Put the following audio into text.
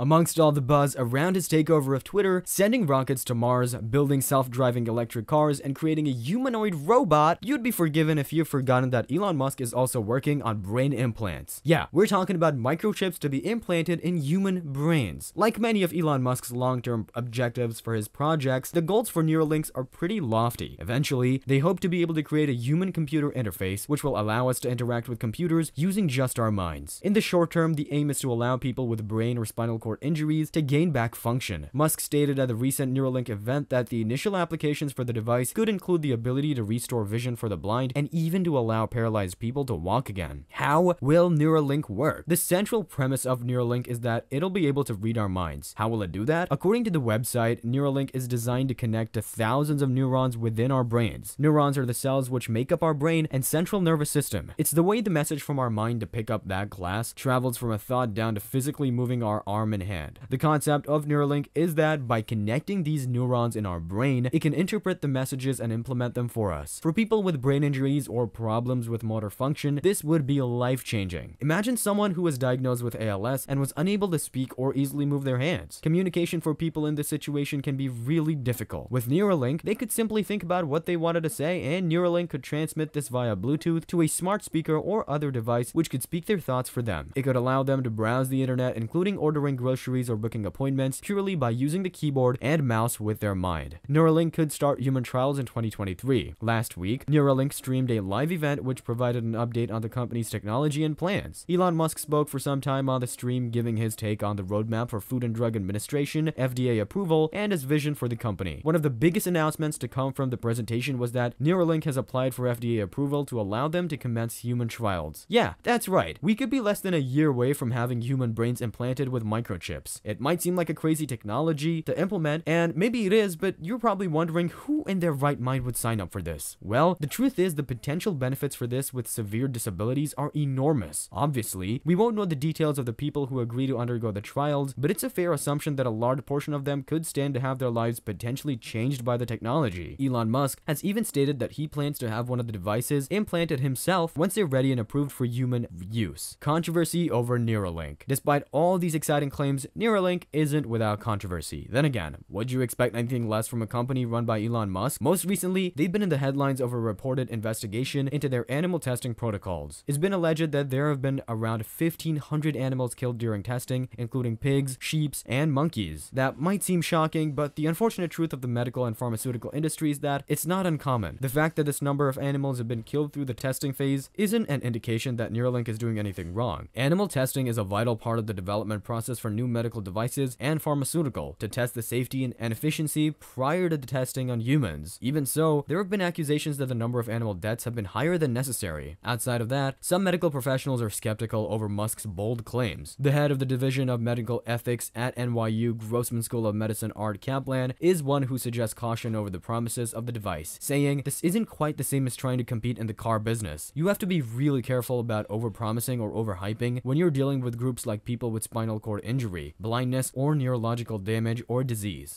Amongst all the buzz around his takeover of Twitter, sending rockets to Mars, building self-driving electric cars, and creating a humanoid robot, you'd be forgiven if you've forgotten that Elon Musk is also working on brain implants. Yeah, we're talking about microchips to be implanted in human brains. Like many of Elon Musk's long-term objectives for his projects, the goals for Neuralinks are pretty lofty. Eventually, they hope to be able to create a human-computer interface which will allow us to interact with computers using just our minds. In the short term, the aim is to allow people with brain or spinal cord injuries to gain back function. Musk stated at the recent Neuralink event that the initial applications for the device could include the ability to restore vision for the blind and even to allow paralyzed people to walk again. How will Neuralink work? The central premise of Neuralink is that it'll be able to read our minds. How will it do that? According to the website, Neuralink is designed to connect to thousands of neurons within our brains. Neurons are the cells which make up our brain and central nervous system. It's the way the message from our mind to pick up that glass travels from a thought down to physically moving our arm and hand. The concept of Neuralink is that by connecting these neurons in our brain, it can interpret the messages and implement them for us. For people with brain injuries or problems with motor function, this would be life-changing. Imagine someone who was diagnosed with ALS and was unable to speak or easily move their hands. Communication for people in this situation can be really difficult. With Neuralink, they could simply think about what they wanted to say, and Neuralink could transmit this via Bluetooth to a smart speaker or other device which could speak their thoughts for them. It could allow them to browse the internet, including ordering groceries or booking appointments, purely by using the keyboard and mouse with their mind. Neuralink could start human trials in 2023. Last week, Neuralink streamed a live event which provided an update on the company's technology and plans. Elon Musk spoke for some time on the stream, giving his take on the roadmap for Food and Drug Administration, FDA approval, and his vision for the company. One of the biggest announcements to come from the presentation was that Neuralink has applied for FDA approval to allow them to commence human trials. Yeah, that's right. We could be less than a year away from having human brains implanted with microchips. It might seem like a crazy technology to implement, and maybe it is, but you're probably wondering who in their right mind would sign up for this. Well, the truth is the potential benefits for this with severe disabilities are enormous. Obviously, we won't know the details of the people who agree to undergo the trials, but it's a fair assumption that a large portion of them could stand to have their lives potentially changed by the technology. Elon Musk has even stated that he plans to have one of the devices implanted himself once they're ready and approved for human use. Controversy over Neuralink. Despite all these exciting claims, Neuralink isn't without controversy. Then again, would you expect anything less from a company run by Elon Musk? Most recently, they've been in the headlines over a reported investigation into their animal testing protocols. It's been alleged that there have been around 1,500 animals killed during testing, including pigs, sheep, and monkeys. That might seem shocking, but the unfortunate truth of the medical and pharmaceutical industry is that it's not uncommon. The fact that this number of animals have been killed through the testing phase isn't an indication that Neuralink is doing anything wrong. Animal testing is a vital part of the development process for new medical devices and pharmaceutical to test the safety and efficiency prior to the testing on humans. Even so, there have been accusations that the number of animal deaths have been higher than necessary. Outside of that, some medical professionals are skeptical over Musk's bold claims. The head of the Division of Medical Ethics at NYU Grossman School of Medicine, Art Kaplan, is one who suggests caution over the promises of the device, saying, "This isn't quite the same as trying to compete in the car business. You have to be really careful about overpromising or overhyping when you're dealing with groups like people with spinal cord injury, blindness, or neurological damage or disease."